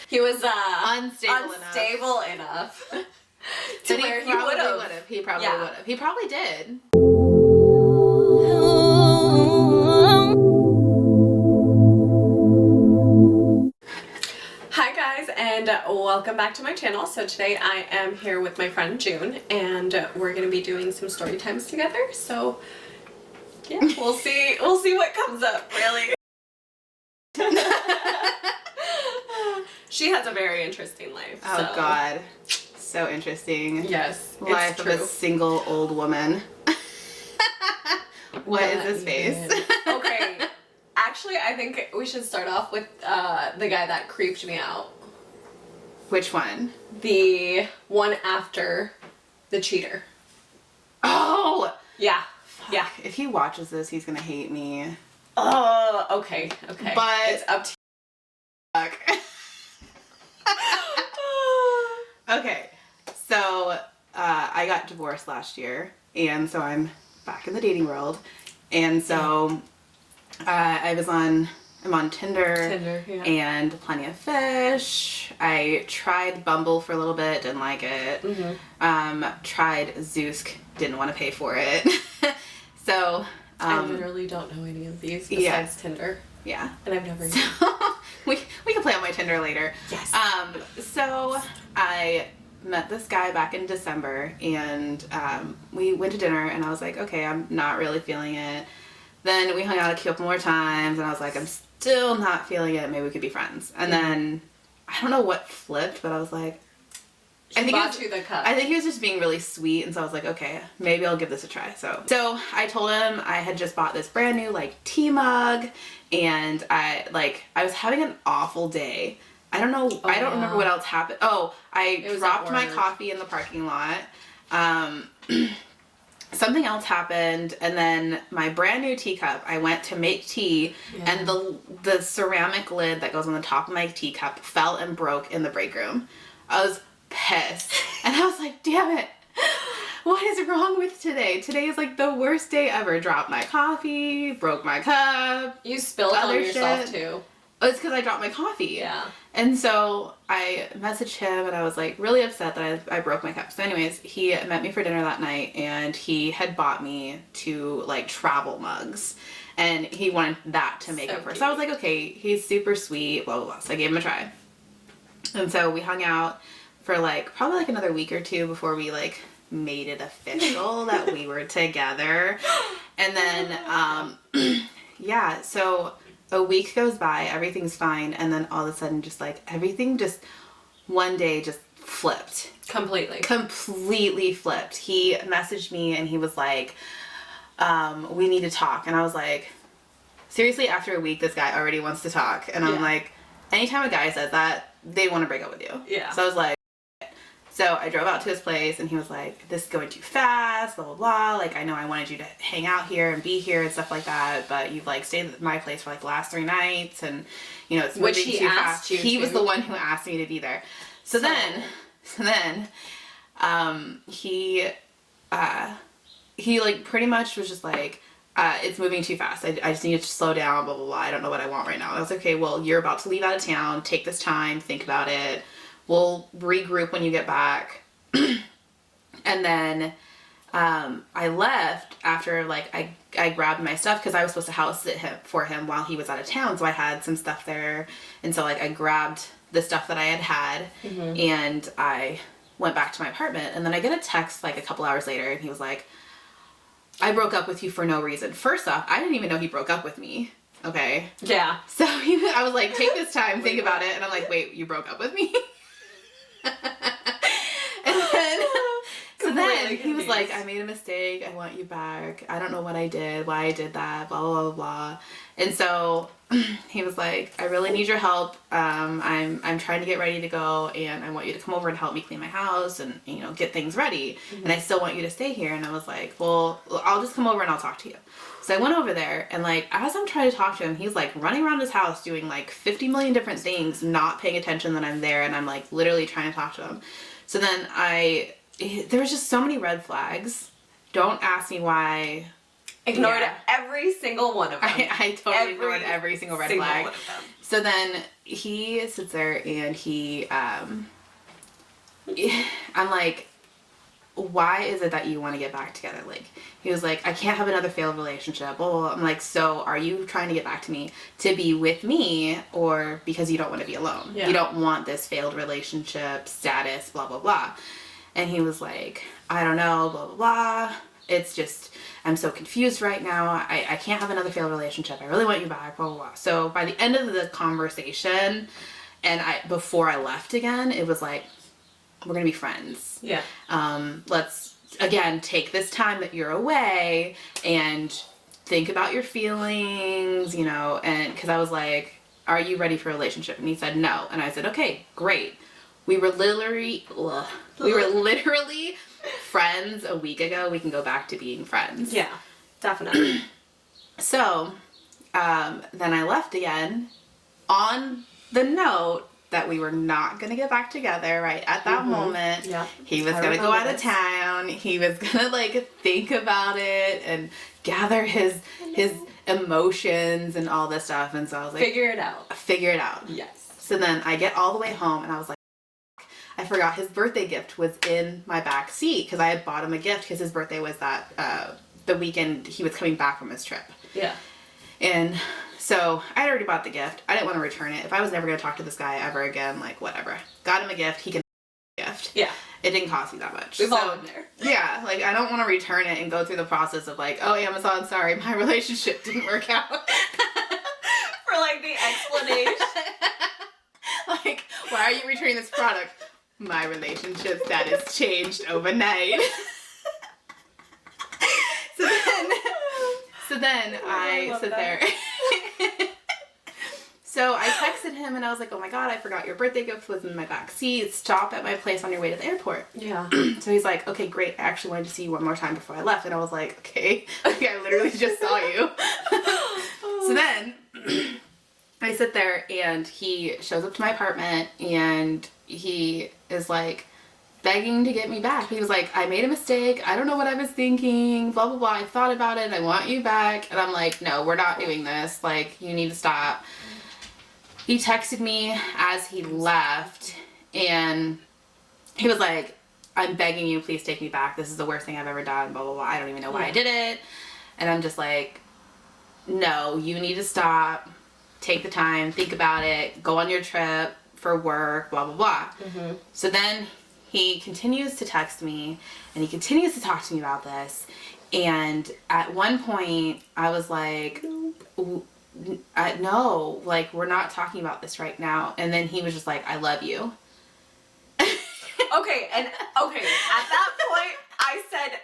He was unstable enough to where he would have. He probably would have. He probably did. Hi guys, and welcome back to my channel. So today I am here with my friend June, and we're gonna be doing some story times together. So yeah, we'll see what comes up, really. She has a very interesting life. Oh so. God, so interesting. Yes, life it's of true. a single old woman. What is his face? Okay, actually, I think we should start off with the guy that creeped me out. Which one? The one after the cheater. Oh! Yeah. Fuck. Yeah. If he watches this, he's gonna hate me. Oh, okay. But it's up to fuck. Okay, so I got divorced last year, and so I'm back in the dating world, and so I'm on Tinder, yeah. and Plenty of Fish. I tried Bumble for a little bit, didn't like it. Mm-hmm. Tried Zoosk, didn't want to pay for it. So I literally don't know any of these besides Tinder. Yeah, and I've never. We can play on my Tinder later. Yes. So I met this guy back in December, and we went to dinner, and I was like, okay, I'm not really feeling it. Then we hung out a couple more times, and I was like, I'm still not feeling it. Maybe we could be friends. And then I don't know what flipped, but I was like, I think he was just being really sweet, and so I was like, okay, maybe I'll give this a try. So I told him I had just bought this brand new tea mug, and I was having an awful day. I don't know. I don't remember what else happened. Oh, I dropped my coffee in the parking lot. Something else happened, and then my brand new teacup, I went to make tea, and the ceramic lid that goes on the top of my teacup fell and broke in the break room. I was pissed, and I was like, damn it, what is wrong with today? Today is the worst day ever. Dropped my coffee, broke my cup. You spilled on yourself too. It's because I dropped my coffee. Yeah. And so I messaged him, and I was really upset that I broke my cup. So anyways, he met me for dinner that night, and he had bought me 2 travel mugs, and he wanted that to make up for. So I was like, okay, he's super sweet, blah, blah, blah. So I gave him a try. And so we hung out for probably another week or 2 before we made it official that we were together. And then, yeah, so a week goes by, everything's fine, and then all of a sudden everything just one day just flipped. Completely flipped. He messaged me, and he was like, we need to talk. And I was like, seriously, after a week, this guy already wants to talk. And I'm like, anytime a guy says that, they want to break up with you. Yeah. So I was like, so I drove out to his place, and he was like, this is going too fast, blah, blah, blah. I know I wanted you to hang out here and be here and stuff like that, but you've stayed at my place for the last 3 nights, and it's moving too fast. He was the one who asked me to be there. So then he pretty much was just it's moving too fast. I just need to slow down, blah, blah, blah. I don't know what I want right now. I was like, okay, well, you're about to leave out of town. Take this time, think about it. We'll regroup when you get back. And then I left after I grabbed my stuff, because I was supposed to house sit for him while he was out of town, so I had some stuff there, and so I grabbed the stuff that I had, and I went back to my apartment. And then I get a text a couple hours later, and he was like, I broke up with you for no reason. First off, I didn't even know he broke up with me. Okay. Yeah. So I was like, take this time, think about it. And I'm like, wait, you broke up with me? And then he was like, I made a mistake. I want you back. I don't know what I did, why I did that, blah, blah, blah, blah. And so he was like, I really need your help. I'm trying to get ready to go, and I want you to come over and help me clean my house and, get things ready. And I still want you to stay here. And I was like, well, I'll just come over and I'll talk to you. So I went over there, and as I'm trying to talk to him, he's running around his house doing 50 million different things, not paying attention that I'm there, and I'm literally trying to talk to him. So then there was just so many red flags. Don't ask me why. Ignored every single one of them. I totally ignored every single red flag. So then he sits there and I'm like, why is it that you want to get back together? Like, he was like, I can't have another failed relationship. Blah, blah, blah. I'm like, so are you trying to get back to me to be with me, or because you don't want to be alone? Yeah. You don't want this failed relationship status, blah, blah, blah. And he was like, I don't know, blah, blah, blah. It's just, I'm so confused right now. I can't have another failed relationship. I really want you back, blah, blah, blah. So by the end of the conversation, and before I left again, it was like, we're going to be friends. Yeah. Let's, again, take this time that you're away and think about your feelings, you know, and because I was like, are you ready for a relationship? And he said no. And I said, okay, great. We were literally friends a week ago. We can go back to being friends. Yeah, definitely. So, then I left again on the note that we were not going to get back together right at that moment. Yeah. He was going to go out of town. He was going to like think about it and gather his emotions and all this stuff. And so I was like, Figure it out. Figure it out. Yes. So then I get all the way home and I was like, I forgot his birthday gift was in my back seat because I had bought him a gift because his birthday was that the weekend he was coming back from his trip. Yeah. And so I had already bought the gift. I didn't want to return it. If I was never going to talk to this guy ever again, like whatever. Got him a gift. He can gift. Yeah. It didn't cost me that much. We've all been there. Yeah. Like I don't want to return it and go through the process of like, oh, Amazon, sorry, my relationship didn't work out. For like the explanation. Like, why are you returning this product? My relationship status changed overnight. So then I sit there. So I texted him and I was like, oh my God, I forgot your birthday gift was in my back seat. Stop at my place on your way to the airport. Yeah. So he's like, okay, great. I actually wanted to see you one more time before I left. And I was like, okay. Like, I literally just saw you. So then I sit there and he shows up to my apartment and he is like begging to get me back. He was like, I made a mistake. I don't know what I was thinking. Blah, blah, blah. I thought about it. I want you back. And I'm like, no, we're not doing this. Like, you need to stop. He texted me as he left and he was like, I'm begging you, please take me back. This is the worst thing I've ever done. Blah, blah, blah. I don't even know why I did it. And I'm just like, no, you need to stop. Take the time. Think about it. Go on your trip for work. Blah, blah, blah. Mm-hmm. So then he continues to text me and he continues to talk to me about this. And at one point I was like, no, like we're not talking about this right now. And then he was just like, I love you. Okay, at that point I said,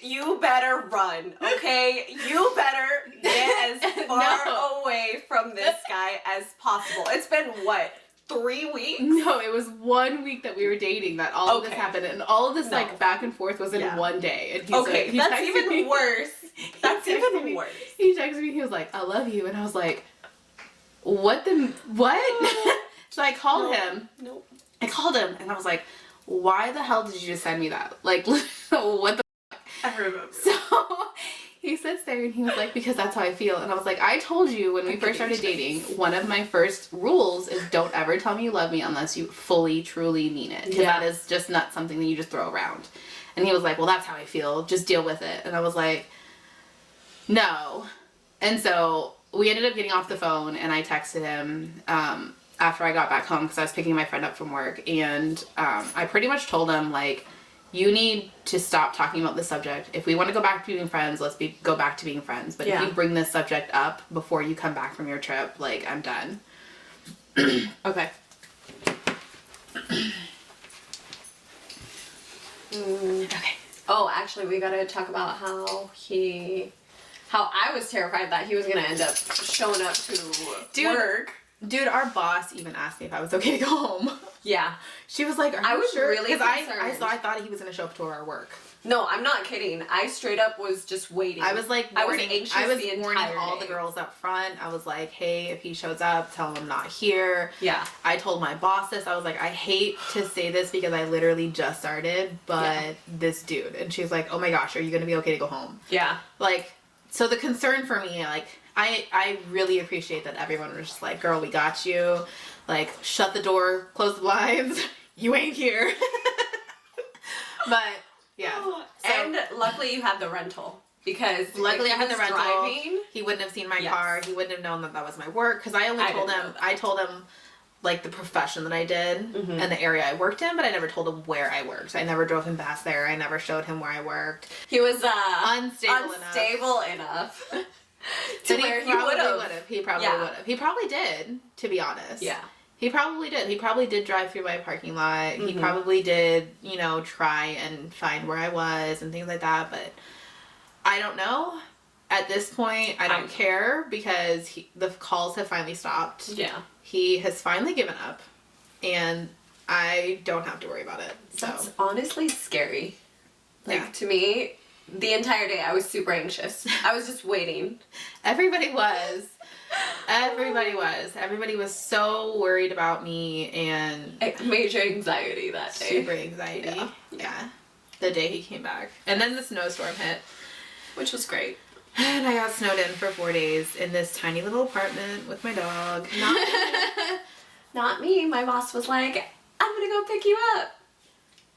you better run, okay? You better get as far away from this guy as possible. It's been what? 3 weeks? No, it was 1 week that we were dating that all of this happened, and all of this like back and forth was in one day. And he's like, that's even worse. That's even worse. He texted me. He was like, "I love you," and I was like, what? So I called him. Nope. I called him, and I was like, "Why the hell did you just send me that? Like, what the?" I remember. So he sits there and he was like, because that's how I feel. And I was like, I told you when we first started dating, one of my first rules is don't ever tell me you love me unless you fully, truly mean it. Because that is just not something that you just throw around. And he was like, well, that's how I feel. Just deal with it. And I was like, no. And so we ended up getting off the phone and I texted him after I got back home because I was picking my friend up from work. And I pretty much told him, like, you need to stop talking about this subject. If we want to go back to being friends, let's go back to being friends. But if you bring this subject up before you come back from your trip, like, I'm done. Okay. Okay. Oh, actually, we gotta talk about how I was terrified that he was gonna end up showing up to work. Dude, our boss even asked me if I was okay to go home. Yeah. She was like, I was sure? really concerned. I thought he was going to show up to our work. No, I'm not kidding. I straight up was just waiting. I was like, warning all the girls up front. I was like, hey, if he shows up, tell him I'm not here. Yeah. I told my boss this. I was like, I hate to say this because I literally just started, but this dude. And she was like, oh my gosh, are you going to be okay to go home? Yeah. Like, so the concern for me, like, I really appreciate that everyone was just like, girl, we got you. Like, shut the door, close the blinds. You ain't here. But, yeah. Oh, So, and luckily you had the rental. Because luckily I had the rental. Driving, he wouldn't have seen my Yes. car. He wouldn't have known that that was my work. Because I only told him, I told him, like, the profession that I did and the area I worked in, but I never told him where I worked. I never drove him past there. I never showed him where I worked. he was Unstable enough. To To where he he probably would would have. have. He probably would have. He probably did, to be honest. Yeah. He probably did. He probably did drive through my parking lot. He probably did, you know, try and find where I was and things like that. But I don't know. At this point, I don't care because the calls have finally stopped. Yeah. He has finally given up. And I don't have to worry about it. So. That's honestly scary. Like, Yeah. to me, the entire day I was super anxious. I was just waiting. Everybody was. Everybody was so worried about me and Major anxiety that day. super anxiety. Yeah. The day he came back. And then the snowstorm hit. Which was great. And I got snowed in for 4 days in this tiny little apartment with my dog. Not me. My boss was like, I'm gonna go pick you up.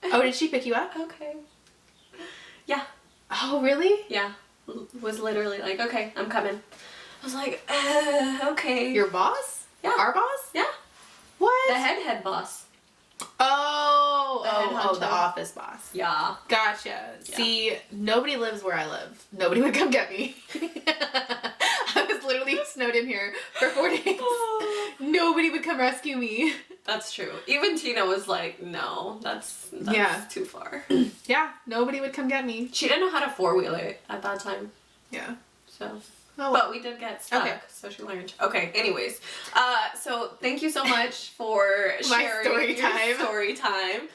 Oh, did she pick you up? Okay. Yeah. Oh, really? Yeah. Was literally like, okay, I'm coming. I was like, okay. Your boss? Yeah. Our boss? Yeah. What? The head boss. Oh, the office boss. Yeah. Gotcha. Yeah. See, nobody lives where I live. Nobody would come get me. I was literally snowed in here for 4 days. Nobody would come rescue me. That's true. Even Tina was like, no, that's too far. Yeah, nobody would come get me. She didn't know how to four-wheel it at that time. Yeah. So... Oh, well. But we did get stuck, Okay. so she learned. Okay, anyways. So thank you so much for My sharing story your time. story time.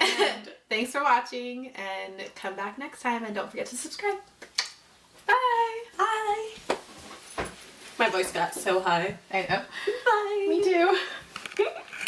And thanks for watching, and come back next time, and don't forget to subscribe. Bye! bye. My voice got so high. I know. Bye. Me too.